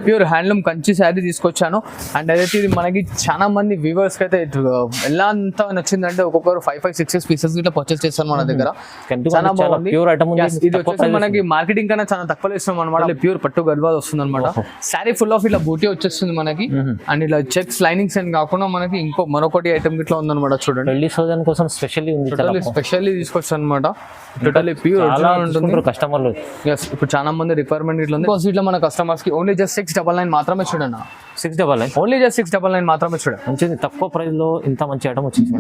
Pure handloom Kanchi sari తీసుకొచ్చాను. And అదైతే ఇది మనకి చాలా మంది వ్యూవర్స్ కి అయితే ఎలా అంత నచ్చిందంటే ఒక్కొక్కరు 5-6 పీసెస్ ఇట్లా పర్చేస్ చేస్తాను మన దగ్గర. చాలా బాగుంది. ఇది వచ్చేసి మనకి మార్కెటింగ్ కన్నా చాలా తక్కువ ఇస్తాం అనమాట. ప్యూర్ పట్టు గద్వాల్ వస్తుంది అనమాట. శారీ ఫుల్ ఆఫ్ ఇలా బూటీ వచ్చేస్తుంది మనకి. అండ్ ఇలా చెక్స్ లైనింగ్స్ అని కాకుండా మనకి మరొకటి ఐటమ్ ఇట్లా ఉందన్నమాట. చూడండి కోసం స్పెషల్లీ తీసుకొచ్చాను అనమాట. టోటల్లీ ప్యూర్ ఉంటుంది. కస్టమర్లు ఇప్పుడు చాలా మంది రిక్వైర్మెంట్ ఇట్లా ఉంది. ఇట్లా మన కస్టమర్స్ కి ఓన్లీ జస్ట్ 699 మాత్రమే చూడండి. 699 ఓన్లీ జస్ట్ 699 మాత్రమే చూడండి. మంచిది, తక్కువ ప్రైస్ లో ఇంత మంచి ఐటమ్ వచ్చింది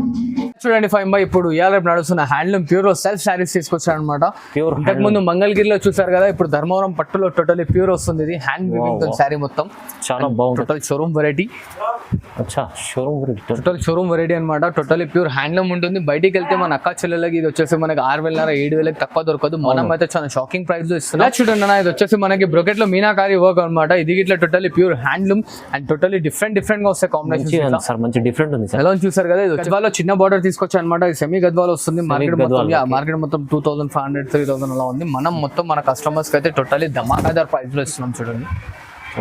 చూడండి. ఫైవ్ బై ఇప్పుడు ఇవాళ నడుస్తున్న హ్యాండ్లూమ్ ప్యూర్ లో సెల్ఫ్ శారీస్ తీసుకొచ్చారు అనమాట. ప్యూర్ ఇంతకు ముందు మంగళగిరిలో చూసారు కదా, ఇప్పుడు ధర్మవరం పట్టులో టోటలీ ప్యూర్ వస్తుంది. ఇది హ్యాండ్ వీవింగ్ శారీ మొత్తం చాలా బాగుంది. Total showroom variety. Total showroom variety అనమాట. టోటలీ ప్యూర్ హ్యాండ్లూమ్ ఉంటుంది. బయటికి వెళ్తే మన అక్క చెల్లెలకి ఇది వచ్చేసి మనకి 6,500-7,000 తక్కువ దొరకదు. మనం అయితే చాలా షాకింగ్ ప్రైస్ లో ఇస్తున్నాం. చూడండి అన్న, ఇది వచ్చేసి మనకి బ్రోకెట్ లో మీనాకారి వర్క్ అనమాట. ఇది ఇట్లా totally pure handloom and totally different గా వస్తాయి కాంబినేషన్. సార్ మంచి డిఫరెంట్ ఉంది. ఎలా చూసారు కదా, ఇది గద్వాలో చిన్న బార్డర్ తీసుకొచ్చా అనమాట. ఇది సెమీ గద్వాల్ వస్తుంది. మార్కెట్ మొత్తం 2,500-3,000 అలా ఉంది. మనం మొత్తం మన కస్టమర్స్ కి అయితే టోటలీ ధమాకాదార్ ప్రైస్ లో ఇస్తున్నాం. చూడండి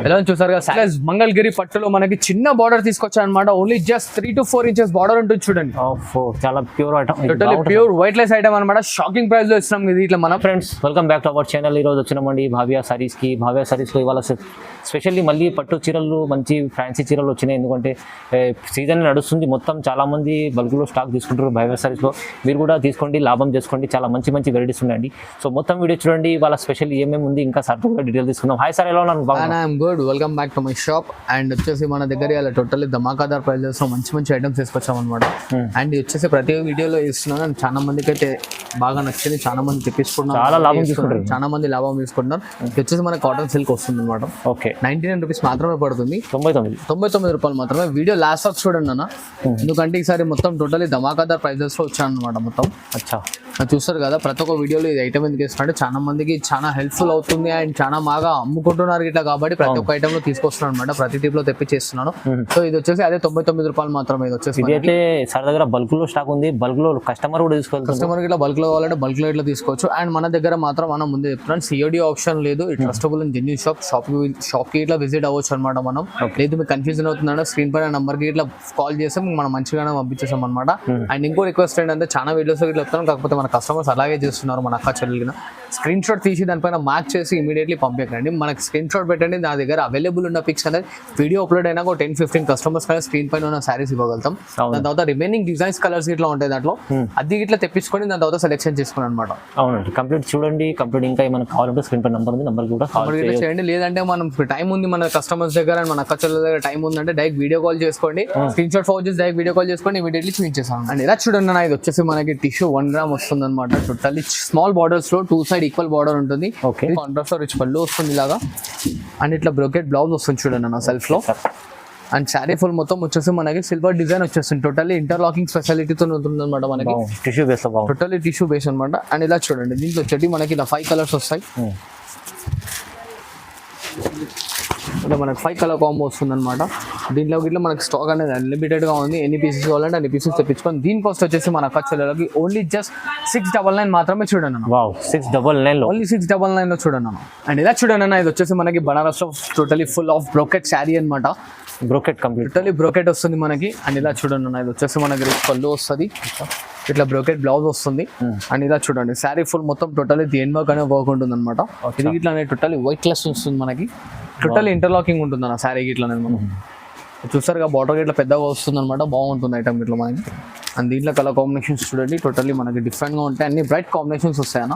ఎలా చూసారు కదా. మంగళగిరి పట్టులో మనకి చిన్న బార్డర్ తీసుకొచ్చా అనమాట. Only just 3 to 4 inches border ఉంటుంది. చూడండి చాలా pure item, totally pure white less item అనమాట. షాకింగ్ ప్రైస్ లో ఇస్తున్నాం. ఇది ఇట్లా మన friends welcome back to our channel. ఈ రోజు వచ్చినామండి భావ్య సారీస్ కి. భావ్య సారీస్ లో ఇవాళ స్పెషల్లీ మళ్ళీ పట్టు చీరలు, మంచి ఫ్యాన్సీ చీరలు వచ్చినాయి. ఎందుకంటే సీజన్ నడుస్తుంది. మొత్తం చాలా మంది బల్క్ లో స్టాక్ తీసుకుంటారు భావ్య సారీస్ లో. మీరు కూడా తీసుకోండి, లాభం చేసుకోండి. చాలా మంచి వెరైటీస్ ఉన్నాయండి. సో మొత్తం వీడియో చూడండి. ఇవాళ స్పెషల్ ఏమేమి ఉంది ఇంకా సార్ కూడా డీటెయిల్ తీసుకుందాం. హాయ్ సార్, ఎలా ఉన్నారు? Good, welcome back to my shop. And వచ్చేసి మన దగ్గర ఇలా టోటల్లీ ధమాకాదార్ ప్రైజెస్ లో మంచి ఐటమ్స్ తీసుకొచ్చాం అనమాట. అండ్ ఇది వచ్చేసి ప్రతి వీడియోలో ఇస్తున్నాను. అండ్ చాలా మందికి అయితే బాగా నచ్చింది. చాలా మంది తెప్పించుకుంటున్నారు, చాలా లాభం తీసుకుంటారు. చాలా మంది లాభం తీసుకుంటున్నారు. ఇది వచ్చేసి మన కాటన్ సిల్క్ వస్తుంది అనమాట. ఓకే, 99 రూపీస్ మాత్రమే పడుతుంది. 99 రూపాయలు మాత్రమే. వీడియో లాస్ట్ వరకు చూడండి అన్న, ఎందుకంటే ఈసారి మొత్తం టోటల్లీ ధమాకాదార్ ప్రైజెస్ లో వచ్చాను అనమాట మొత్తం. చూస్తారు కదా, ప్రతి ఒక్క వీడియోలో ఇది ఐటమ్ ఎందుకు వేస్తున్నట్టు చాలా మందికి చాలా హెల్ప్ఫుల్ అవుతుంది. అండ్ చాలా బాగా అమ్ముకుంటున్నారు ఇట్లా కాబట్టి ప్రతి ఒక్క ఐటమ్ లో తీసుకొస్తున్నాను అనమాట. ప్రతి టిప్ లో తెప్పించేస్తున్నాను. సో ఇది వచ్చేసి అదే 99 రూపాయలు మాత్రమే. ఇది వచ్చేసి అయితే సార్ దగ్గర బల్క్ లో స్టాక్ ఉంది. బల్క్ లో కస్టమర్ కూడా తీసుకోవాలి. కస్టమర్ ఇట్లా బల్క్ లో కావాలంటే బల్క్ లో ఇట్లా తీసుకోవచ్చు. అండ్ మన దగ్గర మాత్రం మనం ముందే చెప్తున్నాను, COD ఆప్షన్ లేదు. ట్రస్టబుల్ అండ్ జెన్యూన్ షాప్ కి ఇట్లా విజిట్ అవ్వచ్చు అనమాట. మనం లేదు మీకు కన్ఫ్యూజన్ అవుతుందంటే స్క్రీన్ పైన నంబర్ కి ఇట్లా కాల్ చేస్తే మనం మంచిగానే పంపించేసాం అనమాట. అండ్ ఇంకో రిక్వెస్ట్ ఏంటంటే చాలా వీడియోస్ ఇట్లా చెప్తాను, కాకపోతే మన కస్టమర్స్ అలాగే చేస్తున్నారు. మన అక్క చెల్లెలు స్క్రీన్ షాట్ తీసి దానిపైన మార్క్ చేసి ఇమీడియట్లీ పంపించండి. మనకి స్క్రీన్ షాట్ పెట్టండి. నా దగ్గర అవైలబుల్ ఉన్న పిక్స్ అనేది వీడియో అప్లోడ్ అయినా 10-15 కస్టమర్స్ కానీ స్క్రీన్ పైన ఉన్న సారీస్ ఇవ్వగలుగుతాం. దాని తర్వాత రిమైనింగ్ డిజైన్స్ కలర్స్ ఇట్లా ఉంటాయి దాంట్లో, అది ఇట్లా తెప్పించుకొని దాని తర్వాత సెలెక్షన్ చేసుకుని అనమాట. అవునండి, కంప్లీట్ చూడండి. కంప్లీట్ ఇంకా ఏమైనా కావాలంటే స్క్రీన్ పైన నంబర్ ఉంది, నంబర్ కూడా చేయండి. లేదంటే మనం టైం ఉంది మన కస్టమర్స్ దగ్గర, మన అక్క చెల్లెల దగ్గర టైం ఉందంటే డైరెక్ట్ వీడియో కాల్ చేసుకోండి. స్క్రీన్ షాట్ ఫోన్ చేసి డైరెక్ట్ వీడియో కాల్ చేసుకోండి, ఇమీడియట్లీ చూపించేసాం. అండ్ ఇలా చూడండి, ఇది వచ్చేసి మనకి టిష్యూ 1 గ్రామ్ వస్తుంది అనమాట. టోటల్లీ స్మాల్ బార్డర్స్ లో 2 సైడ్ ఈక్వల్ బార్డర్ ఉంటుంది. కాంట్రాస్ట్ రిచ్ పళ్ళు వస్తుంది ఇలాగా. అండ్ ఇట్లా బ్రోకెట్ బ్లౌజ్ వస్తుంది చూడండి అన్న సెల్ఫ్ లో. అండ్ శారీ ఫుల్ మొత్తం వచ్చేసి మనకి సిల్వర్ డిజైన్ వచ్చేస్తుంది. టోటల్లీ ఇంటర్లాకింగ్ స్పెషాలిటీతో ఉంటుంది అనమాట. మనకి tissue base, totally tissue base అనమాట. అండ్ ఇలా చూడండి, దీంట్లో వచ్చేటి మనకి ఇలా 5 కలర్స్ వస్తాయి. అంటే మనకి 5 కలర్ కాంబో వస్తుంది అనమాట. దీంట్లో ఇట్లా మనకి స్టాక్ అనేది అన్లిమిటెడ్ గా ఉంది. ఎన్ని పీసెస్ కావాలంటే అన్ని పీసెస్ తెప్పించుకొని దీని కాస్ట్ వచ్చేసి మన అక్క చెల్లెలకి ఓన్లీ జస్ట్ 699 మాత్రమే చూడండి అన్న. 699 ఓన్లీ 699 లో చూడండి అన్న. అండ్ ఇలా చూడండి అన్న, ఇది వచ్చేసి మనకి బనారస్ లో totally full of brocade sari అనమాట. బ్రోకెట్ కంప్లీట్ టోటలీ బ్రోకెట్ వస్తుంది మనకి. అండ్ ఇలా చూడండి అన్న, ఇది వచ్చేసి మనకి రిచ్ పళ్ళు వస్తుంది, ఇట్లా బ్రోకెట్ బ్లౌజ్ వస్తుంది. అండ్ ఇలా చూడండి, శారీ ఫుల్ మొత్తం టోటలీ దేని వర్క్ అనే వర్క్ ఉంటుంది అనమాట. ఇది ఇట్లా టోటలీ వైట్ లెస్ వస్తుంది మనకి. టోటల్ ఇంటర్లాకింగ్ ఉంటుంది అన్న శారీకి ఇట్లా. మనం చూసారుగా బార్డర్ ఇట్లా పెద్దగా వస్తుంది అనమాట. బాగుంటుంది ఐటమ్ ఇట్లా మనకి. అండ్ దీంట్లో కలర్ కాంబినేషన్స్ చూడండి, టోటల్లీ మనకి డిఫరెంట్ గా ఉంటాయి. అన్ని బ్రైట్ కాంబినేషన్స్ వస్తాయి అన్న.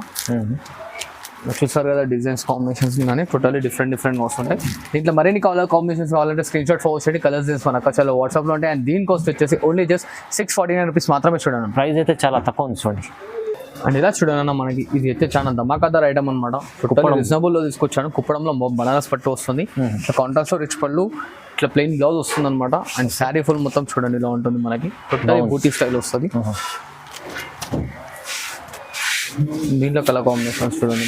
చూసారు కదా, డిజైన్స్ కాంబినేషన్స్ కానీ టోటల్లీ డిఫరెంట్ గా వస్తుంటాయి. దీంట్లో మరిన్ని కలర్ కాంబినేషన్స్ కావాలంటే స్క్రీన్ షాట్ ఫోన్ చేయండి. కలర్స్ మన చాలా వాట్సాప్ లో ఉంటాయి. అండ్ దీని కాస్ట్ వచ్చేసి ఓన్లీ జస్ట్ 649 రూపీస్ మాత్రమే చూడండి. ప్రైస్ అయితే చాలా తక్కువ ఉంది చూడండి. అండ్ ఇలా చూడండి అన్న, మనకి ఇది అయితే చాలా ధమాకాదార్ ఐటమ్ అనమాట. రీజనబుల్ లో తీసుకొచ్చాను. కుప్పడంలో బనారస్ పట్టు వస్తుంది. కాంట్రాస్ట్ లో రిచ్ పళ్ళు, ఇట్లా ప్లెయిన్ బ్లౌజ్ వస్తుంది అనమాట. అండ్ శారీ ఫుల్ మొత్తం చూడండి ఇలా ఉంటుంది మనకి. టోటల్ బూటీ స్టైల్ వస్తుంది. దీంట్లో కలర్ కాంబినేషన్స్ చూడండి,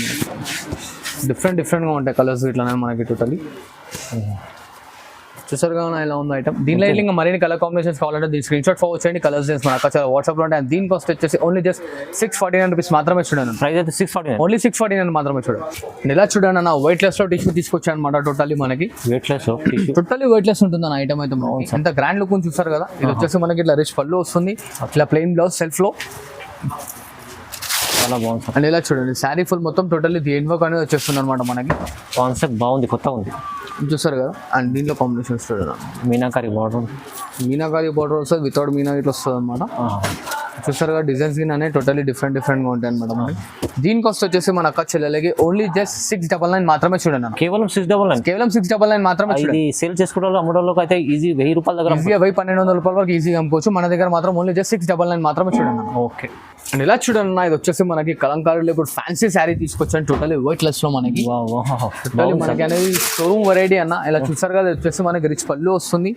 డిఫరెంట్ గా ఉంటాయి కలర్స్ ఇట్లానే మనకి. టోటలీ చూసారు కదా ఇలా ఉంది ఐటమ్. దీనిలో ఇంకా మరిన్ని కలర్ కాంబినేషన్స్ కావాలంటే దీని స్క్రీన్ షాట్ ఫార్వర్డ్ చేయండి, కలర్స్ చేసి మన అక్కడ వాట్సాప్లో ఉంటాయి. దీని కాస్ట్ వచ్చేసి ఓన్లీ జస్ట్ 649 రూపీస్ మాత్రమే చూడండి. ప్రైస్ అయితే 649, ఓన్లీ 649 మాత్రమే చూడండి. ఇలా చూడండి అన్న వైట్ లెస్ లో టిష్యూ తీసుకొచ్చాను అనమాట. టోటల్లీ మనకి వెయిట్లెస్ టోటల్లీ వైట్ లెస్ ఉంటుంది అన్న ఐటమ్ అయితే. ఎంత గ్రాండ్ లుక్ చూసారు కదా. ఇది వచ్చేసి మనకి ఇట్లా రిచ్ పళ్ళు వస్తుంది, ఇట్లా ప్లెయిన్ బ్లౌజ్ సెల్ఫ్ లో చాలా బాగుంది సార్. అండ్ ఇలా చూడండి శారీ ఫుల్ మొత్తం టోటల్లీ దేన్ వర్క్ అనేది వచ్చేస్తుంది అనమాట మనకి. కాన్సెప్ట్ బాగుంది, కొత్తగా ఉంది. చూసారు కదా. అండ్ దీంట్లో కాంబినేషన్స్ చూడండి, మీనాకారి బార్డర్, మీనాకారి బార్డర్ వస్తుంది, వితౌట్ మీనా ఇట్లా వస్తుంది అనమాట. చూసారు కదా డిజైన్స్ అనేది టోటల్లీ డిఫరెంట్ గా ఉంటాయి అనమాట మనకి. దీని కాస్ట్ వచ్చేసి మన అక్క చెల్లెలకి ఓన్లీ జస్ట్ 699 మాత్రమే చూడండి అన్న. కేవలం 699, కేవలం 699 మాత్రమే చూడండి. ఇది సేల్ చేసుకుంటే అమ్మడంలోకి అయితే ఈజీ 1000 రూపాయల దగ్గర ఈజీగా 1200 రూపాయల వరకు ఈజీగా అమ్ముకోవచ్చు. మన దగ్గర మాత్రం ఓన్లీ జస్ట్ 699 మాత్రమే చూడండి. ఓకే. అండ్ ఇలా చూడండి అన్న, ఇది వచ్చేసి మనకి కలంకారీలో ఇప్పుడు ఫ్యాన్సీ శారీ తీసుకొచ్చాను టోటలీ వైట్ లెస్ లో మనకి. టోటలీ మనకి అనేది షోరూమ్ వెరైటీ అన్న. ఇలా చూసారు కదా, ఇది వచ్చేసి మనకి రిచ్ పళ్ళు వస్తుంది.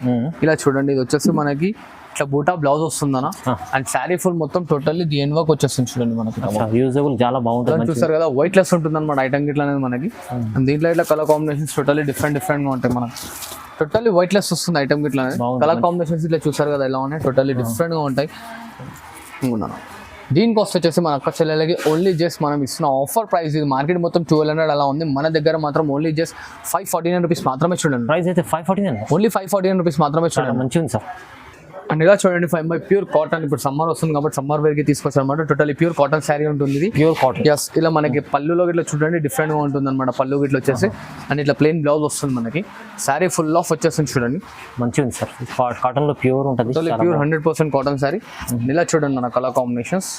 ఇలా చూడండి, ఇది వచ్చేసి మనకి ఇట్లా బూటా బ్లౌజ్ వస్తుంది అన్న. అండ్ శారీ ఫుల్ మొత్తం టోటల్లీ దీని వర్క్ వచ్చేస్తుంది చూడండి మనకి. యూజబుల్ చాలా బాగుంటుంది. చూసారు కదా వైట్ లెస్ ఉంటుంది అనమాట ఐటమ్ గిట్ల అనేది మనకి. దీంట్లో ఇట్లా కలర్ కాంబినేషన్స్ టోటల్లీ డిఫరెంట్ గా ఉంటాయి మనకి. టోటల్లీ వైట్ లెస్ వస్తుంది ఐటమ్ గిట్ల అనేది. కలర్ కాంబినేషన్స్ ఇట్లా చూసారు కదా ఎలా ఉన్నాయి, టోటల్లీ డిఫరెంట్ గా ఉంటాయి. దీని కాస్ట్ వచ్చేసి మన అక్క చెల్లెలకి ఓన్లీ జస్ట్ మనం ఇస్తున్న ఆఫర్ ప్రైస్. ఇది మార్కెట్ మొత్తం 1200 అలా ఉంది, మన దగ్గర మాత్రం ఓన్లీ జస్ట్ 549 రూపీస్ మాత్రమే చూడండి. ప్రైస్ అయితే 549, ఓన్లీ 549 రూపీస్ మాత్రమే చూడండి. మంచిగా ఉంది సార్. అండ్ ఇలా చూడండి 5 ప్యూర్ కాటన్. ఇప్పుడు సమ్మర్ వస్తుంది కాబట్టి సమ్మర్ వేర్ కి తీసుకొచ్చారు అనమాట. టోటలీ ప్యూర్ కాటన్ శారీ ఉంటుంది ఇది. Pure cotton. ఎస్. ఇలా మనకి పళ్ళులో ఇట్లా చూడండి డిఫరెంట్ గా ఉంటుంది అనమాట. పళ్ళు ఇట్లా వచ్చేసి అండ్ ఇట్లా ప్లెయిన్ బ్లౌజ్ వస్తుంది మనకి. శారీ ఫుల్ ఆఫ్ వచ్చేస్తుంది చూడండి. మంచిగా ఉంది సార్. కాటన్ లో ప్యూర్ ఉంటుంది, ప్యూర్ 100% కాటన్ శారీ. ఇలా చూడండి మన కలర్ కాంబినేషన్స్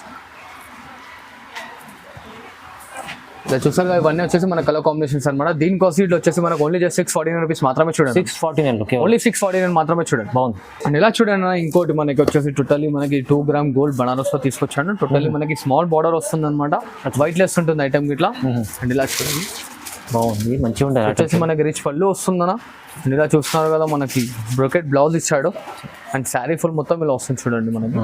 ఇలా చూసారు కదా, ఇవన్నీ వచ్చేసి మన కలర్ కాంబినేషన్స్ అనమాట. దీని కాస్ట్ ఇట్లా వచ్చేసి మనకు ఓన్లీ జస్ట్ 649 రూపీస్ మాత్రమే చూడండి. 649, ఓన్లీ 649 మాత్రమే చూడండి. బాగుంది. అండ్ ఇలా చూడండి ఇంకోటి మనకి వచ్చేసి టోటలీ మనకి 2 గ్రామ్ గోల్డ్ బనారస్ లో తీసుకొచ్చాను. టోటలీ మనకి స్మాల్ బార్డర్ వస్తుంది అనమాట. వైట్ లెస్ ఉంటుంది ఐటమ్ ఇట్లా. అండ్ ఇలా చూడండి బాగుంది, మంచిగా ఉంటుంది. వచ్చేసి మనకి రిచ్ పళ్ళు వస్తుందన్న. అండ్ ఇలా చూస్తున్నారు కదా మనకి బ్రోకెట్ బ్లౌజ్ ఇచ్చాడు. అండ్ శారీ ఫుల్ మొత్తం ఇలా వస్తుంది చూడండి మనకి.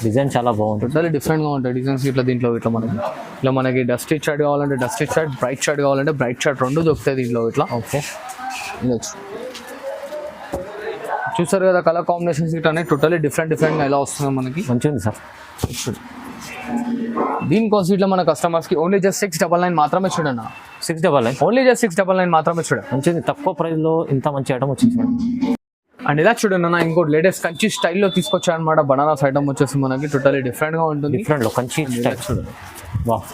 డిజైన్ చాలా బాగుంది, టోటలీ డిఫరెంట్ గా ఉంటాయి డిజైన్స్ ఇట్లా. దీంట్లో ఇట్లా మనకి డస్ట్ షర్ట్ కావాలంటే డస్ట్ షర్ట్, బ్రైట్ షర్ట్ కావాలంటే బ్రైట్ షర్ట్, రెండు దొరుకుతాయి దీంట్లో ఇట్లా. ఓకే. చూసారు కదా కలర్ కాంబినేషన్స్ ఇట్లా అనేది టోటలీ డిఫరెంట్ గా ఎలా వస్తుంది మనకి. మంచిగా ఉంది సార్. దీని కాస్ట్ ఇట్లా మన కస్టమర్స్ కి ఓన్లీ జస్ట్ 699 మాత్రమే చూడండి. 699, ఓన్లీ జస్ట్ 699 మాత్రమే చూడండి. మంచిది. తక్కువ ప్రైస్ లో ఇంత మంచి ఐటమ్ వచ్చింది. అండ్ ఇలా చూడండి అన్న, ఇంకోటి లేటెస్ట్ కంచి స్టైల్లో తీసుకొచ్చా అనమాట. బనారస్ ఐటమ్ వచ్చేసి మనకి టోటలీ డిఫరెంట్ గా ఉంటుంది. డిఫరెంట్ లో కంచి స్టైల్ చూడండి. వావ్,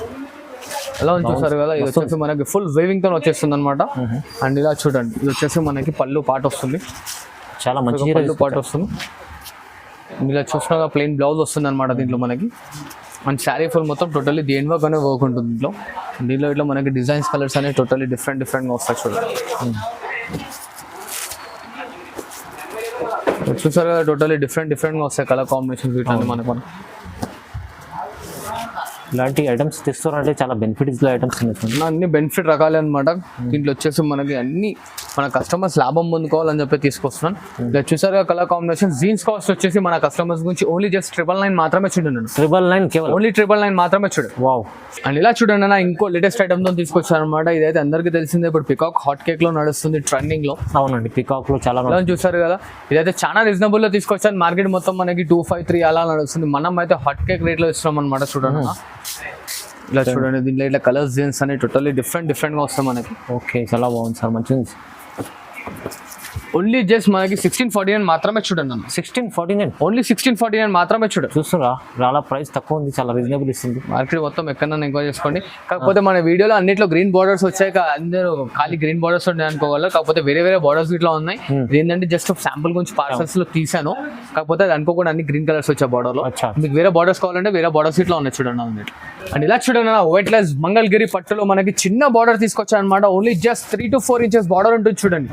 ఎలా ఉంది చూసారు కదా. ఇది వచ్చేసి మనకి ఫుల్ వేవింగ్ తో వచ్చేస్తుంది అనమాట. అండ్ ఇలా చూడండి, ఇది వచ్చేసి మనకి పళ్ళు పాట వస్తుంది, చాలా మంచి పళ్ళు పాట వస్తుంది. ఇలా చూసినాక ప్లెయిన్ బ్లౌజ్ వస్తుంది అనమాట దీంట్లో మనకి. అండ్ శారీ ఫుల్ మొత్తం టోటలీ దేని వర్క్ అనే వర్క్ ఉంటుంది దీంట్లో. దీంట్లో ఇట్లా మనకి డిజైన్స్ కలర్స్ అనేవి టోటలీ డిఫరెంట్ గా వస్తాయి చూడండి. చూసారు కదా టోటలీ డిఫరెంట్ గా వస్తాయి కలర్ కాంబినేషన్స్ ఇట్లా మనకు. ఇలాంటి ఐటమ్స్ తెస్తున్నారంటే చాలా బెనిఫిట్స్ ఐటమ్స్ అన్ని బెనిఫిట్ రకాలే అనమాట. దీంట్లో వచ్చేసి మనకి అన్ని మన కస్టమర్స్ లాభం పొందుకోవాలని చెప్పి తీసుకొస్తున్నాను. ఇలా చూసారుగా కలర్ కాంబినేషన్. జీన్స్ కాస్ట్ వచ్చేసి మన కస్టమర్స్ గురించి ఓన్లీ జస్ట్ 999 మాత్రమే చూడండి. 999 కేవలం, ఓన్లీ 999 మాత్రమే చూడండి. వావ్. అండ్ ఇలా చూడండి అన్న, ఇంకో లేటెస్ట్ ఐటమ్ తో తీసుకొచ్చాను అనమాట. ఇదైతే అందరికీ తెలిసిందే, ఇప్పుడు పికాక్ హాట్ కేక్ లో నడుస్తుంది ట్రెండింగ్ లో. అవునండి, పికాక్ లో చాలా చూసారు కదా. ఇదైతే చాలా రీజనబుల్ లో తీసుకొచ్చాను. మార్కెట్ మొత్తం మనకి 253 అలా నడుస్తుంది. మనం అయితే హాట్ కేక్ రేట్ లో ఇస్తున్నాం అనమాట. చూడండి ఇలా చూడండి, దీంట్లో ఇట్లా కలర్స్ జీన్స్ అనేవి టోటల్లీ డిఫరెంట్ గా వస్తాయి మనకి. ఓకే, చాలా బాగుంది సార్, మంచిది. ఓన్లీ జస్ట్ మనకి 1649 మాత్రమే చూడండి అన్న. 1649, ఓన్లీ 1649 మాత్రమే చూడండి. చూస్తున్నా చాలా ప్రైస్ తక్కువ ఉంది, చాలా రీజనబుల్ ఇస్తుంది. మార్కెట్ మొత్తం ఎక్కడన్నా ఎంక్వైరీ చేసుకోండి. కాకపోతే మన వీడియోలో అన్నిట్లో గ్రీన్ బార్డర్స్ వచ్చాయి, అందరూ ఖాళీ గ్రీన్ బార్డర్స్ ఉన్నాయి అనుకోవాలి. కాకపోతే వేరే వేరే ఇట్లా ఉన్నాయి. ఏంటంటే జస్ట్ శాంపుల్ గురించి పార్సల్స్ లో తీసాను. కాకపోతే అది అనుకోకుండా అన్ని గ్రీన్ కలర్స్ వచ్చాయి బార్డర్ లో. మీకు వేరే బార్డర్స్ కావాలంటే వేరే బార్డర్స్ ఇట్లా ఉన్నాయి చూడండి అన్నట్టు. అండ్ ఇలా చూడండి వైట్ లెస్ మంగళగిరి పట్టులో మనకి చిన్న బార్డర్ తీసుకొచ్చా అనమాట. Only just 3 to 4 inches border ఉంటుంది చూడండి.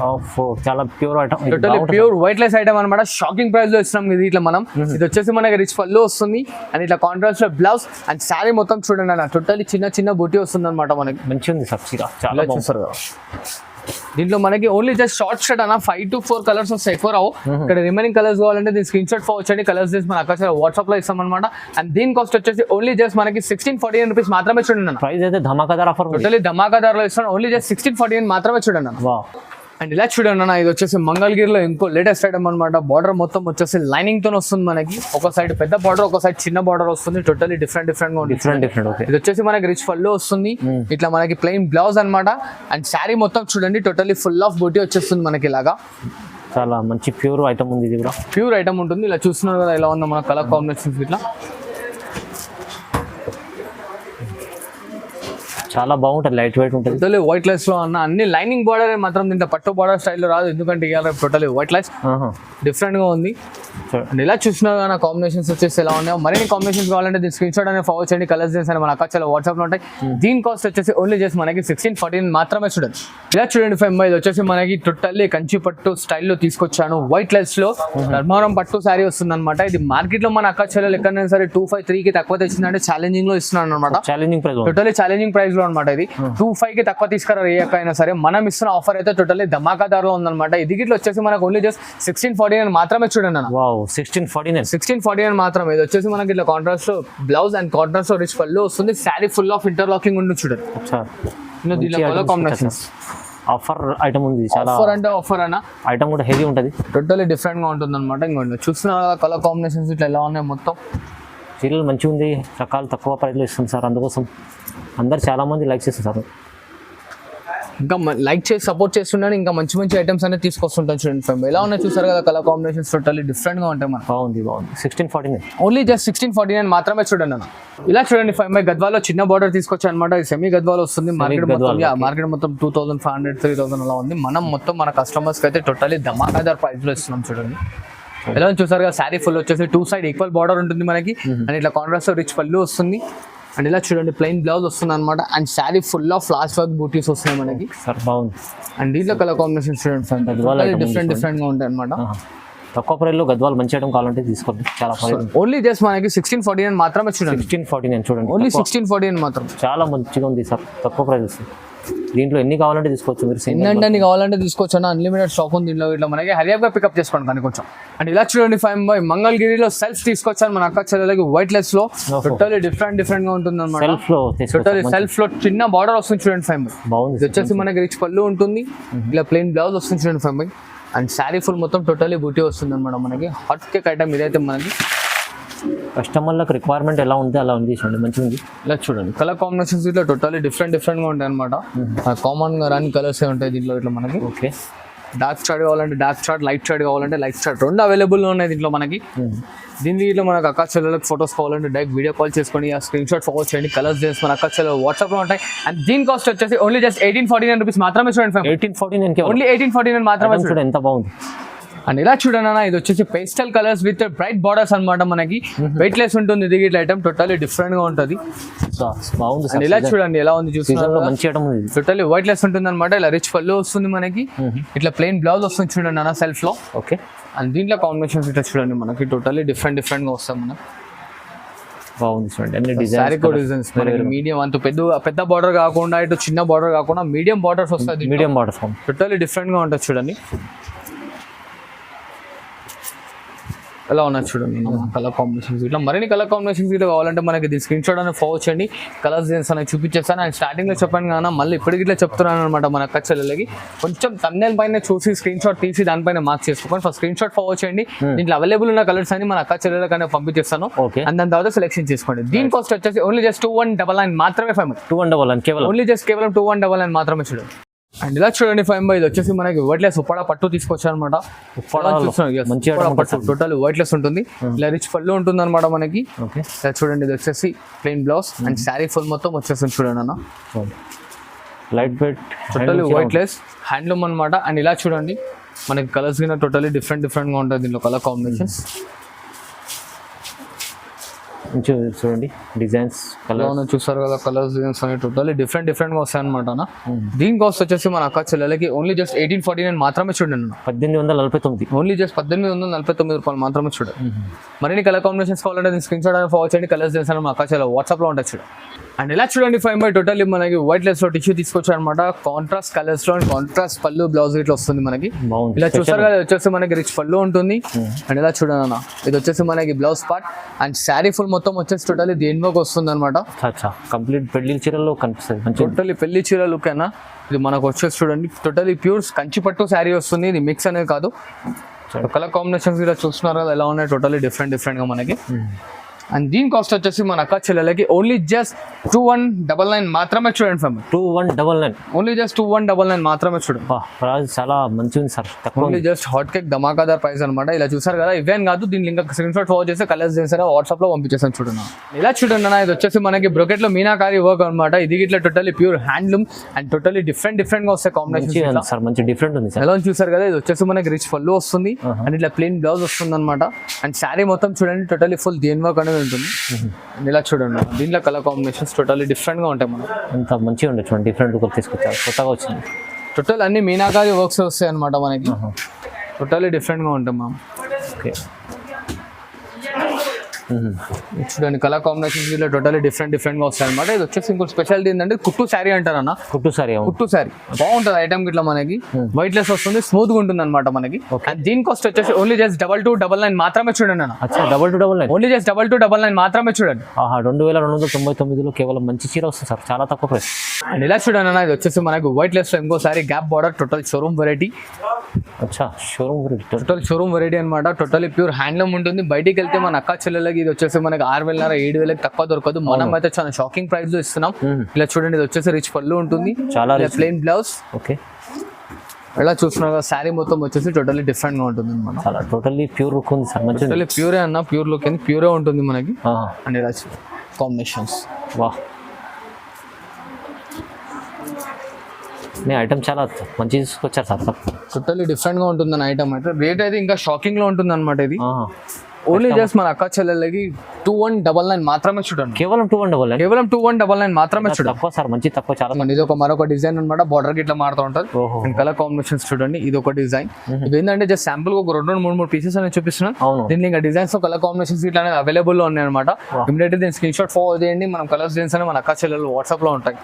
చాలా pure item, totally pure white less item అనమాట. షాకింగ్ ప్రైస్ లో ఇస్తున్నాం ఇది ఇట్లా మనం. ఇది వచ్చేసి మనకి రిచ్ పళ్ళు వస్తుంది అండ్ ఇట్లా కాంట్రాస్ట్ లో బ్లౌజ్ అండ్ శారీ మొత్తం చూడండి అన్న. టోటల్లీ చిన్న బూటీ వస్తుంది అనమాట మనకి. మంచిగా ఉంది సబ్సిడీ, చాలా చూస్తారు. దీంట్లో మనకి ఓన్లీ జస్ట్ షార్ట్ షర్ట్ అన్న 5 to 4 కలర్స్ వస్తాయి, ఎక్కువ రావు. ఇక్కడ రిమైనింగ్ కలర్స్ కావాలంటే దీని స్క్రీన్ షాట్ వచ్చండి. కలర్స్ చేసి మన అక్కడ వాట్సాప్ లో ఇస్తాం అనమాట. అండ్ దీని కాస్ట్ వచ్చేసి ఓన్లీ జస్ట్ మనకి 1649 రూపీస్ మాత్రమే చూడండి అన్న. ప్రైస్ అయితే ధమాకాదార్ ఆఫర్, టోటల్లీ ధమాకాదార్ లో ఇస్తాను. ఓన్లీ జస్ట్ 1649 మాత్రమే చూడండి అన్న. అండ్ ఇలా చూడండి అన్న, ఇది వచ్చేసి మంగళగిరిలో ఇంకో లేటెస్ట్ ఐటమ్ అనమాట. బార్డర్ మొత్తం వచ్చేసి లైనింగ్ తో వస్తుంది మనకి. ఒక సైడ్ పెద్ద బార్డర్, ఒక సైడ్ చిన్న బార్డర్ వస్తుంది. టోటల్లీ డిఫరెంట్ గా ఉంటుంది. Different okay. ఇది వచ్చేసి మనకి రిచ్ పళ్ళు వస్తుంది. ఇట్లా మనకి ప్లెయిన్ బ్లౌజ్ అన్నమాట. అండ్ శారీ మొత్తం చూడండి టోటల్లీ ఫుల్ ఆఫ్ బూటీ వచ్చేస్తుంది మనకి ఇలాగా. చాలా మంచి ప్యూర్ ఐటమ్ ఉంది. ఇది కూడా ప్యూర్ ఐటమ్ ఉంటుంది. ఇలా చూస్తున్నారు కదా ఎలా ఉందో మన కలర్ కాంబినేషన్స్. ఇట్లా చాలా బాగుంటుంది, లైట్ వెయిట్ ఉంటుంది. టోటలీ వైట్ లైన్స్ లో అన్న అన్ని లైనింగ్ బార్డర్ మాత్రం దీంట్లో పట్టు బార్డర్ స్టైల్లో రాదు. ఎందుకంటే ఇవాళ టోటలీ వైట్ లైన్స్ డిఫరెంట్ గా ఉంది. అండ్ ఇలా చూసినా కానీ కాంబినేషన్స్ వచ్చేసి ఎలా ఉన్నాయో. మరిన్ని కాంబినేషన్స్ కావాలంటే దీని స్క్రీన్ షాట్ అనేది ఫార్వర్డ్ చేయండి. కలర్స్ అని మన అక్కడ వాట్సాప్ లో ఉంటాయి. దీని కాస్ట్ వచ్చేసి ఓన్లీ చేసి మనకి 1614 మాత్రమే చూడండి. ఇలా చూడండి ఫైవ్ ఇది వచ్చేసి మనకి టోటల్లీ కంచి పట్టు స్టైల్లో తీసుకొచ్చాను. వైట్ లైన్స్ లో ధర్మవరం పట్టు శారీ వస్తుంది అనమాట. ఇది మార్కెట్ లో మన అక్కడ ఎక్కడైనా సరే 253 కి తక్కువ తెచ్చిందంటే ఛాలెంజింగ్ లో ఇస్తున్నాను అనమాట. Challenging price, totally challenging price లో అనమాట. ఇది 25 కి తక్కువ తీసుకురా ఏ అయినా సరే. మనం ఇస్తున్న ఆఫర్ అయితే టోటల్లీ ధమాకాదార్ లో ఉందన్నమాట. ఇది గిట్ల వచ్చేసి మనకు ఓన్లీ జస్ట్ 1649 మాత్రమే చూడండి అన్న. 1649 మాత్రమే. ఇది వచ్చేసి మనకి ఇట్లా contrast blouse and contrast rich పళ్ళు వస్తుంది. శారీ ఫుల్ ఆఫ్ ఇంటర్లాకింగ్ ఉంటుంది చూడండి. కాంబినేషన్స్ ఆఫర్ ఐటమ్ ఉంది. చాలా ఆఫర్ అంటే ఆఫర్ అన్న. ఐటమ్ కూడా హెవీ ఉంటుంది. టోటల్లీ డిఫరెంట్ గా ఉంటుంది అనమాట. ఇంకోటి చూస్తున్నా కలర్ కాంబినేషన్స్ ఇట్లా ఎలా ఉన్నాయి మొత్తం. చీరలు మంచిగా ఉంది. రకాలు తక్కువ ప్రైస్లో ఇస్తుంది సార్. అందుకోసం అందరు చాలా మంది లైక్ చేస్తారు. ఇంకా లైక్ చేసి సపోర్ట్ చేస్తున్నాను. ఇంకా మంచి మంచి ఐటమ్స్ అనేది తీసుకొస్తుంటాను చూడండి ఫ్రెండ్. ఎలా ఉన్నాయి చూసారు కదా కలర్ కాంబినేషన్స్ టోటల్లీ డిఫరెంట్ గా ఉంటాయి మనకి. బాగుంది 1649 ఓన్లీ జస్ట్ 1649 మాత్రమే చూడండి అన్న. ఇలా చూడండి ఫైవ్ గద్వాలో చిన్న బార్డర్ తీసుకొచ్చాను అనమాట. ఇది సెమీ గద్వాలో వస్తుంది. మార్కెట్ మొత్తం 2500 3000 అలా ఉంది. మనం మొత్తం మన కస్టమర్స్ కి అయితే టోటల్లీ ధమాకాదార్ ప్రైస్ లో ఇస్తున్నాం చూడండి. ఎలా చూసారు కదా శారీ ఫుల్ వచ్చేసి 2 సైడ్ ఈక్వల్ బార్డర్ ఉంటుంది మనకి. అండ్ ఇట్లా కాంట్రాస్ట్ రిచ్ పళ్ళు వస్తుంది. అండ్ ఇలా చూడండి ప్లెయిన్ బ్లౌజ్ వస్తుంది అనమాట. And sari full of flash work బూటీస్ వస్తున్నాయి మనకి. బాగుంది. అండ్ దీంట్లో కలర్ కాంబినేషన్ చూడండి డిఫరెంట్ గా ఉంటాయి అనమాట. తక్కువ ప్రైస్ లో గద్వాలు మంచి ఐటమ్ కావాలంటే తీసుకోండి. చాలా ఓన్లీ జస్ట్ మనకి 1649 మాత్రమే చూడండి. 1649 చూడండి. ఓన్లీ 1649 మాత్రం. చాలా మంచిగా ఉంది సార్. తక్కువ ప్రైస్. దీంట్లో ఎన్ని కావాలంటే తీసుకోవచ్చు మీరు. ఎన్ని కావాలంటే తీసుకోవచ్చు అన్న. అన్లిమిటెడ్ స్టాక్ ఉంది దీంట్లో. ఇట్లా మనకి హరియాగా పికప్ చేసుకోండి కానీ కొంచెం. అండ్ ఇలా చూడండి ఫైవ్ మంగళగిరిలో సెల్ఫ్ తీసుకొచ్చాను మన అక్క చెల్లెలకి. వైట్ లెస్ లో టోటల్లీ డిఫరెంట్ గా ఉంటుంది అనమాట. టోటల్లీ సెల్ఫ్ లో చిన్న బార్డర్ వస్తుంది చూడండి ఫైవ్. బాగుంది. ఇది వచ్చేసి మనకి రిచ్ పళ్ళు ఉంటుంది. ఇలా ప్లెయిన్ బ్లౌజ్ వస్తుంది చూడండి ఫైవ్. అండ్ శారీ ఫుల్ మొత్తం టోటల్లీ బూటీ వస్తుంది అనమాట మనకి. హాట్ కేక్ ఐటమ్ ఇదైతే మనకి. కస్టమర్లకు రిక్వైర్మెంట్ ఎలా ఉంది అలా ఉంది చూడండి. మంచిగా ఉంది. ఇలా చూడండి కలర్ కాంబినేషన్స్ ఇట్లా టోటల్లీ డిఫరెంట్ గా ఉంటాయి అనమాట. కామన్ గా రాని కలర్స్ ఉంటాయి దీంట్లో. ఇట్లా మనకి ఓకే. డార్క్ స్టార్ట్ కావాలంటే డార్క్ స్టార్ట్, లైట్ స్టార్ట్ కావాలంటే లైట్ స్టార్ట్, రెండు అవైలబుల్ ఉన్నాయి దీంట్లో మనకి. దీంట్లో మనకు అక్క చెల్లెలకు ఫొటోస్ కావాలంటే డైరెక్ట్ వీడియో కాల్ చేసుకొని ఆ స్క్రీన్ షాట్ ఫార్వర్డ్ చేయండి. కలర్స్ చేసి మన అక్క చెల్లెలు వాట్సాప్ లో ఉంటాయి. అండ్ దీని కాస్ట్ వచ్చేసి ఓన్లీ జస్ట్ 1849 రూపీస్ మాత్రమే చూడండి. 1849 ఓన్లీ 1849 మాత్రమే చూడండి. ఎంత బాగుంది. అండ్ ఇలా చూడండి అన్న, ఇది వచ్చేసి pastel colours with bright borders అనమాట మనకి. వెయిట్ లెస్ ఉంటుంది ఇది. ఇట్లా ఐటమ్ టోటల్లీ డిఫరెంట్ గా ఉంటుంది. బాగుంది. అండ్ ఇలా చూడండి ఎలా ఉంది చూస్తున్నారు. మంచి ఐటమ్ ఉంది. టోటల్లీ వైట్ లెస్ ఉంటుంది అనమాట. ఇలా రిచ్ పళ్ళు వస్తుంది మనకి. ఇట్లా ప్లెయిన్ బ్లౌజ్ వస్తుంది చూడండి అన్న సెల్ఫ్ లో. ఓకే. అండ్ దీంట్లో కాంబినేషన్స్ ఇట్లా చూడండి మనకి టోటల్లీ డిఫరెంట్ గా వస్తాం మనం. బాగుంది చూడండి. అన్ని డిజైన్స్ మీడియం అంత పెద్ద బార్డర్ కాకుండా ఇటు చిన్న బార్డర్ కాకుండా మీడియం బార్డర్స్ వస్తాయి. మీడియం బార్డర్స్ టోటల్లీ డిఫరెంట్ గా ఉంటుంది చూడండి. ఎలా ఉన్నాయి చూడండి కలర్ కాంబినేషన్స్. ఇట్లా మరిన్ని కలర్ కాంబినేషన్స్ ఇట్లా కావాలంటే మనకి దీని స్క్రీన్ షాట్ అనేది ఫార్వర్డ్ చేయండి. కలర్స్ డిజైన్స్ అనేది చూపించేస్తాను. అండ్ స్టార్టింగ్ లో చెప్పాను కానీ మళ్ళీ ఇప్పటికి ఇట్లా చెప్తున్నాను అనమాట. మన అక్క చెల్లెలకి కొంచెం థంబ్నెయిల్ పైన చూసి స్క్రీన్ షాట్ తీసి దానిపైన మార్క్ చేసుకోండి. ఫస్ట్ స్క్రీన్ షాట్ ఫార్వర్డ్ చేయండి. దీంట్లో అవైలబుల్ ఉన్న కలర్స్ అని మన అక్క చెల్లెలకి అనేది పంపించేస్తాను. అండ్ దాని తర్వాత సెలెక్షన్ చేసుకోండి. దీని కాస్ట్ వచ్చేసి ఓన్లీ జస్ట్ 2199 మాత్రమే. 2199 కేవలం. ఓన్లీ జస్ట్ కేవలం 2199 మాత్రమే చూడండి. అండ్ ఇలా చూడండి ఫైవ్ ఇది వచ్చేసి మనకి వైట్ లెస్ ఉప్పాడ పట్టు తీసుకొచ్చారు అనమాట. టోటల్ వైట్ లెస్ ఉంటుంది. ఇలా రిచ్ పళ్ళు ఉంటుంది అనమాట మనకి. ఇలా చూడండి ఇది వచ్చేసి plain blouse and sari full మొత్తం వచ్చేస్తుంది చూడండి అన్న. Light weight total white less handloom అనమాట. అండ్ ఇలా చూడండి మనకి కలర్స్ కింద టోటల్లీ డిఫరెంట్ గా ఉంటుంది దీంట్లో కలర్ కాంబినేషన్స్. చూడండి డిజైన్స్ చూస్తారు కదా కలర్స్ డిజైన్స్ అనేవి టోటల్లీ డిఫరెంట్ గా వస్తాయి అనమాట. దీని కాస్ట్ వచ్చేసి మన అక్క చెల్లెలకి ఓన్లీ జస్ట్ 1849 మాత్రమే చూడండి. 1849. ఓన్లీ జస్ట్ 1849 రూపాయలు మాత్రమే చూడండి. మరిన్ని కలర్ కాంబినేషన్స్ కావాలంటే స్క్రీన్ షాట్ ఫార్వర్డ్ చేయండి. కలర్స్ డిజైన్స్ మన అక్క చెల్లెలు వాట్సాప్ లో ఉంటాయి చూడండి. అండ్ ఇలా చూడండి ఫైవ్ బై టోటల్లీ మనకి వైట్ లెస్ లో టిష్యూ తీసుకొచ్చారు అనమాట. కాంట్రాస్ట్ కలర్స్ లో కాంట్రాస్ట్ పళ్ళు బ్లౌజ్ ఇట్లా వస్తుంది మనకి. బాగుంది. ఇలా చూసారు కదా, వచ్చేసి మనకి రిచ్ పళ్ళు ఉంటుంది. అండ్ ఇలా చూడండి అన్న, ఇది వచ్చేసి మనకి blouse part and sari full మొత్తం వచ్చేసి టోటల్లీ దేని వర్క్ వస్తుంది అనమాట. కంప్లీట్ పెళ్లి చీరలో కనిపిస్తుంది మంచి. టోటల్లీ పెళ్లి చీర లుక్ అన్న. ఇది మనకు వచ్చేసి చూడండి టోటల్లీ ప్యూర్ కంచి పట్టు శారీ వస్తుంది. ఇది మిక్స్ అనేది కాదు. కలర్ కాంబినేషన్స్ ఇలా చూస్తున్నారు కదా ఎలా ఉన్నాయి, టోటల్లీ డిఫరెంట్ గా మనకి. అండ్ దీని కాస్ట్ వచ్చేసి మన అక్క చెల్లెలకి ఓన్లీ జస్ట్ 2199 మాత్రమే చూడండి ఫ్యామ్. 2199 ఓన్లీ జస్ట్ 2199 మాత్రమే చూడండి. ప్రైస్ చాలా మంచిగా ఉంది sir. Only just hot cake ధమాకాదార్ ప్రైస్ అనమాట. ఇలా చూసారు కదా, ఇవేం కాదు, దీని లింక్ స్క్రీన్ షాట్ ఫార్వర్డ్ చేస్తే కలర్స్ చేసారా వాట్సాప్ లో పంపించేసాను చూడండి. ఇలా చూడండి అన్న, ఇది వచ్చేసి మనకి బ్రొకెట్ లో మీనాకారి వర్క్ అనమాట. ఇది ఇట్లా totally pure handloom and totally different గా వస్తాయి కాంబినేషన్ సార్. మంచి డిఫరెంట్ ఉంది సార్. ఎలా చూసారు కదా, ఇది వచ్చేసి మనకి రిచ్ పళ్ళు వస్తుంది అండ్ ఇట్లా ప్లెయిన్ బ్లౌజ్ వస్తుంది అనమాట. అండ్ శారీ మొత్తం చూడండి టోటల్లీ ఫుల్ దేని వర్క్ అనేది ఉంటుంది. ఇలా చూడండి దీంట్లో కలర్ కాంబినేషన్స్ టోటల్లీ డిఫరెంట్ గా ఉంటాయి. మనం అంత మంచిగా ఉండొచ్చు చూడండి, డిఫరెంట్ లుక్ తీసుకొచ్చారు, కొత్తగా వచ్చింది. టోటల్ అన్ని మీనాకారి వర్క్స్ వస్తాయి అనమాట మనకి. టోటల్లీ డిఫరెంట్ గా ఉంటాం మనం. ఓకే చూడండి కలర్ కాంబినేషన్స్ ఇట్లా టోటల్లీ డిఫరెంట్ గా వస్తాయి అనమాట. ఇది వచ్చేసి ఇంకో స్పెషాలిటీ ఏంటంటే కుట్టు శారీ అంటారన్న. కుట్టు శారీ బాగుంటుంది ఐటమ్ ఇట్లా మనకి. వైట్ లెస్ వస్తుంది, స్మూత్ గా ఉంటుంది అనమాట మనకి. అండ్ దీని కాస్ట్ వచ్చేసి ఓన్లీ జస్ట్ 2299 మాత్రమే చూడండి అన్న. 2299 ఓన్లీ జస్ట్ 2299 మాత్రమే చూడండి. 2299లో కేవలం మంచి చీర వస్తుంది సార్, చాలా తక్కువ ప్రైస్. అండ్ ఇలా చూడండి అన్న, ఇది వచ్చేసి మనకి వైట్ లెస్ లో ఇంకోసారి gap border total showroom variety. Total showroom variety అనమాట. టోటల్లీ ప్యూర్ హ్యాండ్లూమ్ ఉంటుంది. బయటికి వెళ్తే మన అక్క చెల్లెలకి ఇది వచ్చేసి మనకి 6,000 7,000 తక్కువ దొరకదు. మనం అయితే చాలా షాకింగ్ ప్రైస్ లో ఇస్తున్నాం. ఇలా చూడండి, ఇది వచ్చేసి రిచ్ పళ్ళు ఉంటుంది, చాలా ప్లెయిన్ బ్లౌజ్. ఓకే, ఎలా చూస్తున్నారు కదా, శారీ మొత్తం వచ్చేసి టోటల్లీ డిఫరెంట్ గా ఉంటుంది అనమాట. చాలా టోటల్లీ ప్యూర్ లుక్ ఉంది సార్. మంచి టోటల్లీ ప్యూరే అన్న, ప్యూర్ లుక్ అని ప్యూరే ఉంటుంది మనకి. అండ్ ఇలా కాంబినేషన్స్ వా, మీ ఐటమ్ చాలా మంచి తీసుకొచ్చారు సార్. టోటల్లీ డిఫరెంట్ గా ఉంటుంది అన్న ఐటమ్ అయితే. రేట్ అయితే ఇంకా షాకింగ్ లో ఉంటుంది అనమాట. ఇది ఓన్లీ జస్ట్ మన అక్క చెల్లెలకి 2199 మాత్రమే చూడండి. కేవలం 2199 మాత్రమే చూడండి. తక్కువ సార్, మంచి తక్కువ, చాలా మంది. ఇది ఒక మరొక డిజైన్ అనమాట. బార్డర్ కి ఇట్లా మారుతూ ఉంటుంది. అండ్ కలర్ కాంబినేషన్స్ చూడండి, ఇది ఒక డిజైన్. ఇది ఏంటంటే జస్ట్ శాంపుల్ ఒక 2-3 పీసెస్ అనేది చూపిస్తున్నాను. దీనికి ఇంకా డిజైన్స్ కలర్ కాంబినేషన్స్ ఇట్లా అవైలబుల్ లో ఉన్నాయి అనమాట. ఇమీడియట్ దీని స్క్రీన్ షాట్ ఫార్వర్డ్ చేయండి. మనం కలర్స్ డిజైన్స్ అని మన అక్క చెల్లెలు వాట్సాప్ లో ఉంటాయి.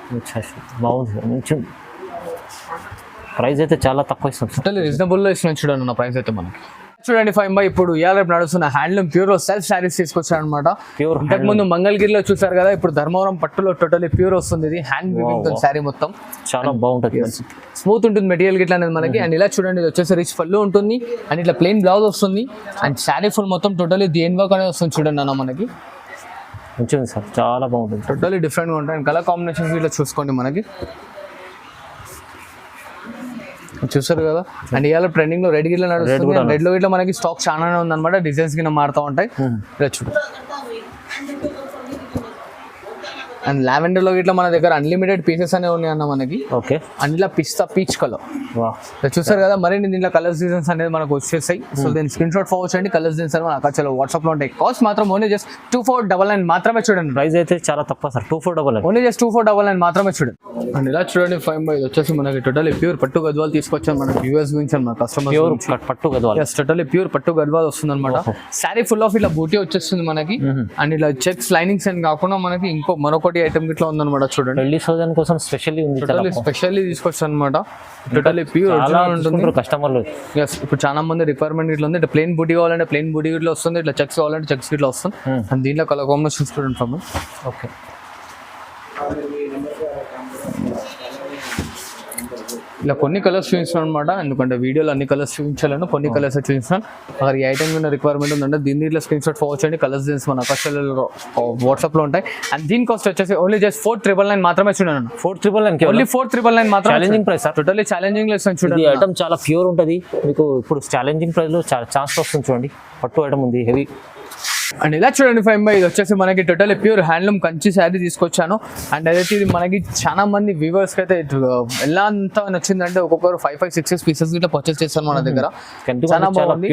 బాగుంది, మంచి ప్రైస్ అయితే చాలా తక్కువ ఇస్తుంది. టోటల్లీ రీజనబుల్ లో ఇస్తున్నాం చూడండి నా ప్రైస్ అయితే మనకి. చూడండి ఫైవ్ బై ఇప్పుడు ఇవాళ నడుస్తున్న హ్యాండ్లూమ్ ప్యూర్ సెల్ఫ్ శారీస్ తీసుకొచ్చారు అనమాట. ఇంతకు ముందు మంగళగిరిలో చూసారు కదా, ఇప్పుడు ధర్మవరం పట్టులో టోటల్లీ ప్యూర్ వస్తుంది. ఇది హ్యాండ్ వీవింగ్ శారీ మొత్తం చాలా బాగుంటుంది, స్మూత్ ఉంటుంది మెటీరియల్ గిట్లా అనేది మనకి. అండ్ ఇలా చూడండి, ఇది వచ్చేసి రిచ్ పళ్ళు ఉంటుంది అండ్ ఇట్లా ప్లెయిన్ బ్లౌజ్ వస్తుంది. అండ్ శారీ ఫుల్ మొత్తం టోటల్లీ దేని వర్క్ అనేది వస్తుంది చూడండి అన్న మనకి. మంచిగా సార్, చాలా బాగుంటుంది, టోటల్లీ డిఫరెంట్ గా ఉంటాయి. అండ్ కలర్ కాంబినేషన్స్ ఇట్లా చూసుకోండి మనకి. చూసారు కదా, అండ్ ఇవాళ ట్రెండింగ్ లో రెడ్ గిట్లా నడుస్తుంది. రెడ్ లో ఇట్లా మనకి స్టాక్ చాలానే ఉంది అనమాట. డిజైన్స్ కింద మారుతూ ఉంటాయి. ఇలా చూడు. అండ్ లావెండర్ లో ఇట్లా మన దగ్గర అన్లిమిటెడ్ పీసెస్ అనేవి ఉన్నాయి అన్న మనకి. ఓకే, అండ్ ఇలా పిస్తా పీచ్ కలర్ చూసారు కదా. మరి దీంట్లో కలర్స్ డిజైన్స్ అనేది మనకు వచ్చేసాయి. సో దీని స్క్రీన్ షాట్ ఫార్వర్డ్ చేయండి. కలర్స్ డిజైన్స్ అని మనకు అక్కడ వాట్సాప్ లో ఉంటాయి. కాస్ట్ మాత్రం ఓన్లీ జస్ట్ 2499 మాత్రమే చూడండి. ప్రైస్ అయితే చాలా తక్కువ సార్, 2499 ఓన్లీ జస్ట్ 2499 మాత్రమే చూడండి. అండ్ ఇలా చూడండి ఫైవ్ బై వచ్చేసి మనకి టోటల్లీ ప్యూర్ పట్టు గద్వాలు తీసుకొచ్చాను మనకి యూఎస్ గురించి మన కస్టమర్. పట్టు గద్వాలు టోటల్లీ ప్యూర్ పట్టు గద్వాలు వస్తుంది అనమాట. శారీ ఫుల్ ఆఫ్ ఇలా బూటీ వచ్చేస్తుంది మనకి. అండ్ ఇలా చెక్స్ లైనింగ్స్ అని కాకుండా మనకి ఇంకో మరొకటి ఐటమ్ ఇట్లా ఉందన్నమాట. చూడండి, పెళ్లి సోదన్ కోసం స్పెషల్లీ ఉంది, స్పెషల్లీ తీసుకొచ్చాను అనమాట. టోటల్లీ ప్యూర్ ఉంటుంది కస్టమర్లు. ఇప్పుడు చాలా మంది రిక్వైర్మెంట్ ఇట్లా ఉంది. ఇట్లా ప్లెయిన్ బూటీ కావాలంటే ప్లెయిన్ బూటీ ఇట్లా వస్తుంది. ఇట్లా చెక్స్ కావాలంటే చెక్స్ ఇట్లా వస్తుంది. అండ్ దీంట్లో కలర్ కాంబినేషన్స్ చూడండి ఫామ్. ఓకే, ఇలా కొన్ని కలర్స్ చూపిస్తాను అనమాట. ఎందుకంటే వీడియోలో అన్ని కలర్స్ చూపించాలను, కొన్ని కలర్స్ చూపిస్తాను. అక్కడ ఈ ఐటమ్ మీద రిక్వైర్మెంట్ ఉందంటే దీని ఇట్లా స్క్రీన్ షాట్ ఫార్వర్డ్ చేయండి. కలర్స్ డిజైన్స్ మన అకాశాలలో వాట్సాప్ లో ఉంటాయి. అండ్ దీని కాస్ట్ వచ్చేసి ఓన్లీ జస్ట్ 4999 మాత్రమే చూడండి. 4999 ఓన్లీ 4999 మాత్రం. Challenging price sir, totally challenging less చూడండి. ఈ ఐటమ్ చాలా ప్యూర్ ఉంటుంది మీకు. ఇప్పుడు ఛాలెంజింగ్ ప్రైస్ లో ఛాన్స్ వస్తుంది చూడండి. పట్టు ఐటమ్ ఉంది, హెవీ. అండ్ ఇలా చూడండి ఫైవ్ బై ఇది వచ్చేసి మనకి total pure handloom Kanchi sari తీసుకొచ్చాను. అండ్ అదైతే ఇది మనకి చాలా మంది వ్యూవర్స్ కి అయితే ఎలా అంతా నచ్చిందంటే ఒక్కొక్కరు 5-6 పీసెస్ ఇట్లా పర్చేస్ చేస్తాను మన దగ్గర. చాలా బాగుంది.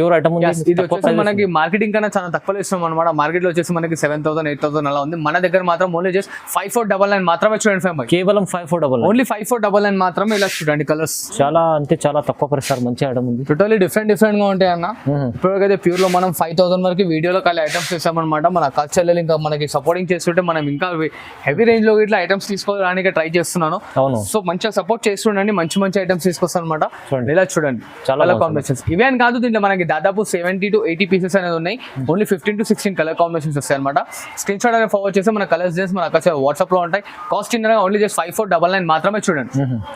ఇది వచ్చేసి మనకి మార్కెటింగ్ కన్నా చాలా తక్కువ ఇస్తాం అనమాట. మార్కెట్ లో వచ్చేసి మనకి 7,000 8,000 అలా ఉంది. మన దగ్గర మాత్రం ఓన్లీ జస్ట్ 5499 మాత్రమే చూడండి ఫైవ్ బై. కేవలం 5499, ఓన్లీ 5499 మాత్రమే. ఇలా చూడండి కలర్స్ చాలా అంటే చాలా తక్కువ ప్రైస్, మంచి ఐటమ్ ఉంది. టోటల్లీ డిఫరెంట్ గా ఉంటాయి అన్న. ఇప్పటికైతే ప్యూర్ లో మనం 5,000 వరకు వీడియోలో కాలే ఐటమ్ ఐటమ్స్ చేస్తామన్నమాట. మన కల్చర్లో ఇంకా మనకి సపోర్టింగ్ చేస్తుంటే మనం ఇంకా హెవీ రేంజ్ లో ఇట్లా ఐటమ్స్ తీసుకోవడానికి ట్రై చేస్తున్నాను. అవును. సో మంచిగా సపోర్ట్ చేస్తుండండి, మంచి మంచి ఐటమ్స్ తీసుకొస్తాను అనమాట. చూడండి. ఇలా చూడండి చాలా కలర్ కాంబినేషన్స్. ఇవే అని కాదు, దీంట్లో మనకి దాదాపు 70 to 80 పీసెస్ అనేది ఉన్నాయి. ఓన్లీ 15 to 16 కలర్ కాంబినేషన్స్ వస్తాయి అనమాట. స్క్రీన్ షాట్ అనేది ఫార్వర్డ్ చేస్తే మన కలర్స్ చేసి మన అక్కడ వాట్సాప్ లో ఉంటాయి. కాస్ట్ ఇన్నర్ ఓన్లీ జస్ట్ 5499 మాత్రమే. చూడండి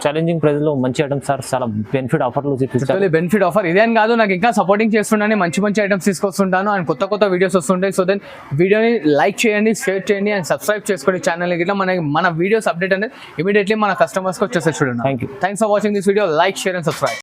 ఛాలెంజింగ్ ప్రైస్ లో మంచి ఐటమ్స్ సార్, చాలా బెనిఫిట్ ఆఫర్లు చూపిస్తారు. బెనిఫిట్ ఆఫర్ ఇదే అని కాదు, నాకు ఇంకా సపోర్టింగ్ చేస్తుండని మంచి మంచి ఐటమ్స్ తీసుకొస్తుంటాను అండ్ కొత్త కొత్త వీడియోస్ వస్తుంటాయి. సో దెన్ వీడియోని లైక్ చేయండి, షేర్ చేయండి అండ్ సబ్స్క్రైబ్ చేసుకోండి ఛానల్. ఇట్లా మన వీడియోస్ అప్డేట్ అనేది ఇమీడియట్లీ మన కస్టమర్స్కి వచ్చేస్తే చూడండి. Thank you. Thanks for watching this video. Like, share and subscribe.